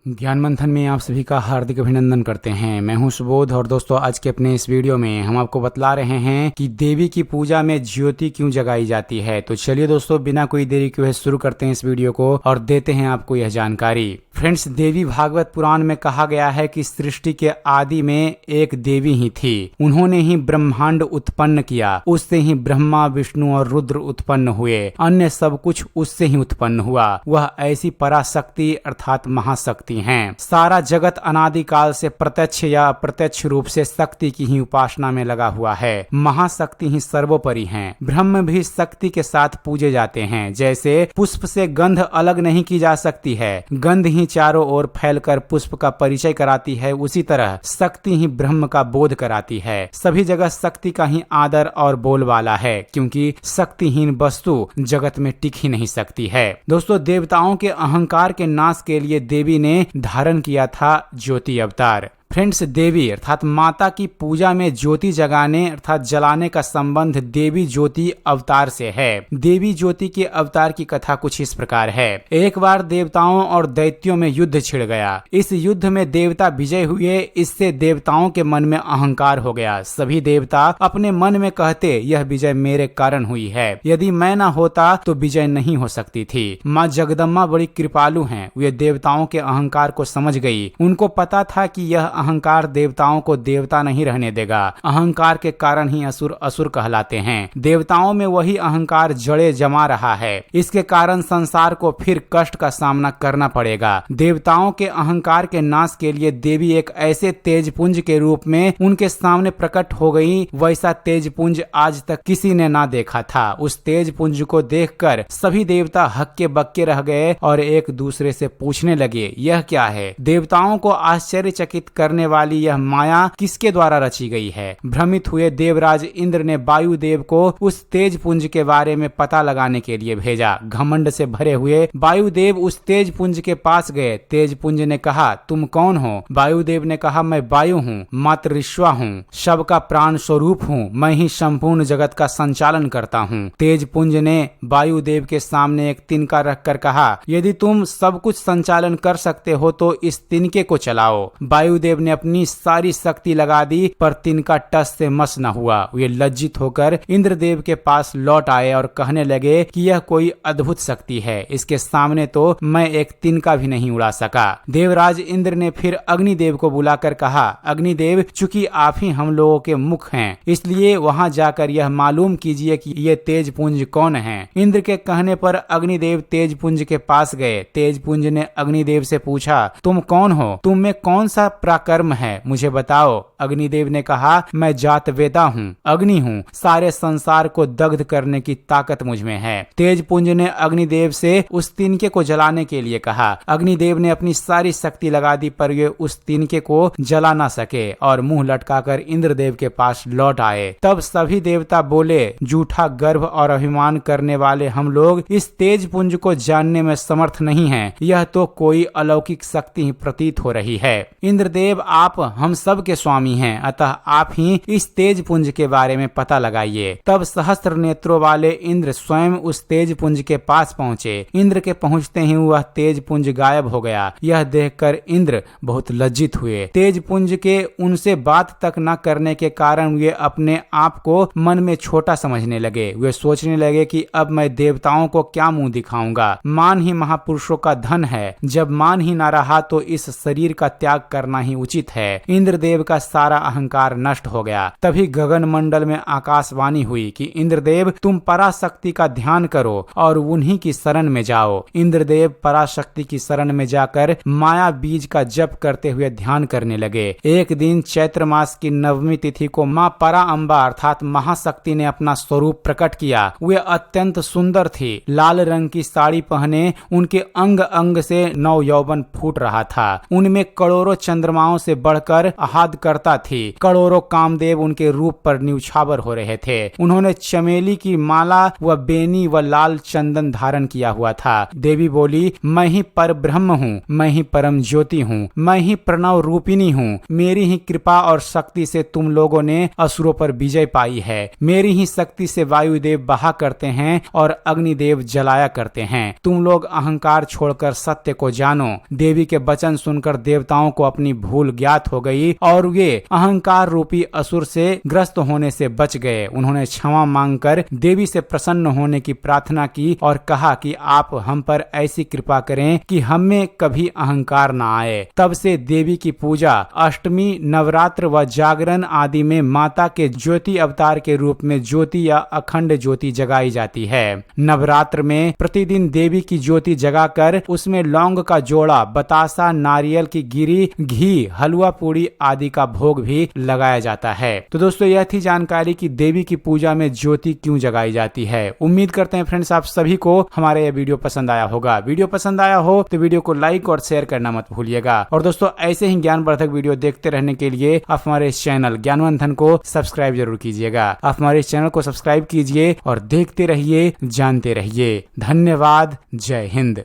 ज्ञान मंथन में आप सभी का हार्दिक अभिनंदन करते हैं। मैं हूं सुबोध और दोस्तों आज के अपने इस वीडियो में हम आपको बतला रहे हैं कि देवी की पूजा में ज्योति क्यों जगाई जाती है। तो चलिए दोस्तों बिना कोई देरी के शुरू करते हैं इस वीडियो को और देते हैं आपको यह जानकारी। फ्रेंड्स, देवी भागवत पुराण में कहा गया है कि सृष्टि के आदि में एक देवी ही थी। उन्होंने ही ब्रह्मांड उत्पन्न किया, उससे ही ब्रह्मा विष्णु और रुद्र उत्पन्न हुए, अन्य सब कुछ उससे ही उत्पन्न हुआ। वह ऐसी पराशक्ति अर्थात महाशक्ति हैं। सारा जगत अनादिकाल से प्रत्यक्ष या अप्रत्यक्ष रूप से शक्ति की ही उपासना में लगा हुआ है। महाशक्ति ही सर्वोपरि हैं। ब्रह्म भी शक्ति के साथ पूजे जाते हैं। जैसे पुष्प से गंध अलग नहीं की जा सकती है, गंध ही चारों ओर फैलकर पुष्प का परिचय कराती है, उसी तरह शक्ति ही ब्रह्म का बोध कराती है। सभी जगह शक्ति का ही आदर और बोलबाला है, क्योंकि शक्तिहीन वस्तु जगत में टिक ही नहीं सकती है। दोस्तों, देवताओं के अहंकार के नाश के लिए देवी ने धारण किया था ज्योति अवतार। फ्रेंड्स, देवी अर्थात माता की पूजा में ज्योति जगाने अर्थात जलाने का संबंध देवी ज्योति अवतार से है। देवी ज्योति के अवतार की कथा कुछ इस प्रकार है। एक बार देवताओं और दैत्यों में युद्ध छिड़ गया। इस युद्ध में देवता विजय हुए। इससे देवताओं के मन में अहंकार हो गया। सभी देवता अपने मन में कहते, यह विजय मेरे कारण हुई है, यदि मैं ना होता तो विजय नहीं हो सकती थी। माँ जगदम्बा बड़ी कृपालु हैं। वे देवताओं के अहंकार को समझ गई। उनको पता था कि यह अहंकार देवताओं को देवता नहीं रहने देगा। अहंकार के कारण ही असुर असुर कहलाते हैं। देवताओं में वही अहंकार जड़े जमा रहा है। इसके कारण संसार को फिर कष्ट का सामना करना पड़ेगा। देवताओं के अहंकार के नाश के लिए देवी एक ऐसे तेजपुंज के रूप में उनके सामने प्रकट हो गई। वैसा तेजपुंज आज तक किसी ने ना देखा था। उस तेजपुंज को देखकर सभी देवता हक्के बक्के रह गए और एक दूसरे से पूछने लगे, यह क्या है? देवताओं को आश्चर्यचकित करने वाली यह माया किसके द्वारा रची गई है? भ्रमित हुए देवराज इंद्र ने वायुदेव को उस तेजपुंज के बारे में पता लगाने के लिए भेजा। घमंड से भरे हुए वायुदेव उस तेजपुंज के पास गए। तेजपुंज ने कहा, तुम कौन हो? वायुदेव ने कहा, मैं वायु हूँ, मातृश्वा हूँ, शव का प्राण स्वरूप हूँ, मैं ही संपूर्ण जगत का संचालन करता हूँ। तेजपुंज ने वायुदेव के सामने एक तिनका रखकर कहा, यदि तुम सब कुछ संचालन कर सकते हो तो इस तिनके को चलाओ। वायुदेव ने अपनी सारी शक्ति लगा दी, पर तिनका टस से मस न हुआ। वे लज्जित होकर इंद्रदेव के पास लौट आए और कहने लगे कि यह कोई अद्भुत शक्ति है, इसके सामने तो मैं एक तिनका भी नहीं उड़ा सका। देवराज इंद्र ने फिर अग्निदेव को बुलाकर कहा, अग्निदेव, चूंकि आप ही हम लोगों के मुख हैं, इसलिए वहां जाकर यह मालूम कीजिए कि ये तेजपुंज कौन है। इंद्र के कहने पर अग्निदेव तेजपुंज के पास गए। तेजपुंज ने अग्निदेव से पूछा, तुम कौन हो? तुम में कौन सा पराक्रम है, मुझे बताओ। अग्निदेव ने कहा, मैं जातवेदा हूँ, अग्नि हूँ, सारे संसार को दग्ध करने की ताकत मुझ में है। तेजपुंज ने अग्निदेव से उस तिनके को जलाने के लिए कहा। अग्निदेव ने अपनी सारी शक्ति लगा दी, पर वे उस तिनके को जला ना सके और मुंह लटकाकर इंद्रदेव के पास लौट आए। तब सभी देवता बोले, झूठा गर्व और अभिमान करने वाले हम लोग इस तेजपुंज को जानने में समर्थ नहीं हैं। यह तो कोई अलौकिक शक्ति ही प्रतीत हो रही है। इंद्रदेव, आप हम सब के स्वामी हैं, अतः आप ही इस तेजपुंज के बारे में पता लगाइए। तब सहस्त्र नेत्रों वाले इंद्र स्वयं उस तेजपुंज के पास पहुंचे। इंद्र के पहुंचते ही वह तेजपुंज गायब हो गया। यह देखकर इंद्र बहुत लज्जित हुए। तेजपुंज के उनसे बात तक न करने के कारण वे अपने आप को मन में छोटा समझने लगे। वे सोचने लगे कि अब मैं देवताओं को क्या मुंह दिखाऊंगा। मान ही महापुरुषों का धन है, जब मान ही न रहा तो इस शरीर का त्याग करना ही उचित है। इंद्रदेव का सारा अहंकार नष्ट हो गया। तभी गगन मंडल में आकाशवाणी हुई कि इंद्रदेव, तुम पराशक्ति का ध्यान करो और उन्हीं की शरण में जाओ। इंद्रदेव पराशक्ति की शरण में जाकर माया बीज का जप करते हुए ध्यान करने लगे। एक दिन चैत्र मास की नवमी तिथि को माँ परा अम्बा अर्थात महाशक्ति ने अपना स्वरूप प्रकट किया। वे अत्यंत सुंदर थी। लाल रंग की साड़ी पहने उनके अंग अंग से नव यौवन फूट रहा था। उनमें करोड़ों चंद्रमाओं देवताओं से बढ़कर आह्लाद करता थी। करोड़ों कामदेव उनके रूप पर न्यौछावर हो रहे थे। उन्होंने चमेली की माला व बेनी व लाल चंदन धारण किया हुआ था। देवी बोली, मैं ही पर ब्रह्म हूँ, मैं ही परम ज्योति हूँ, मैं ही प्रणव रूपिणी हूँ। मेरी ही कृपा और शक्ति से तुम लोगों ने असुरों पर विजय पाई है। मेरी ही शक्ति से वायुदेव बहा करते हैं और अग्निदेव जलाया करते हैं। तुम लोग अहंकार छोड़कर सत्य को जानो। देवी के वचन सुनकर देवताओं को अपनी भूल ज्ञात हो गई और वे अहंकार रूपी असुर से ग्रस्त होने से बच गए। उन्होंने क्षमा मांगकर देवी से प्रसन्न होने की प्रार्थना की और कहा कि आप हम पर ऐसी कृपा करें कि हमें कभी अहंकार न आए। तब से देवी की पूजा अष्टमी, नवरात्र व जागरण आदि में माता के ज्योति अवतार के रूप में ज्योति या अखंड ज्योति जगाई जाती है। नवरात्र में प्रतिदिन देवी की ज्योति जगाकर उसमें लौंग का जोड़ा, बतासा, नारियल की गिरी, घी, हलवा पूड़ी आदि का भोग भी लगाया जाता है। तो दोस्तों यह थी जानकारी कि देवी की पूजा में ज्योति क्यों जगाई जाती है। उम्मीद करते हैं फ्रेंड्स आप सभी को हमारा यह वीडियो पसंद आया होगा। वीडियो पसंद आया हो तो वीडियो को लाइक और शेयर करना मत भूलिएगा। और दोस्तों ऐसे ही ज्ञानवर्धक वीडियो देखते रहने के लिए आप हमारे इस चैनल ज्ञानवंत धन को सब्सक्राइब जरूर कीजिएगा। आप हमारे इस चैनल को सब्सक्राइब कीजिए और देखते रहिए, जानते रहिए। धन्यवाद। जय हिंद।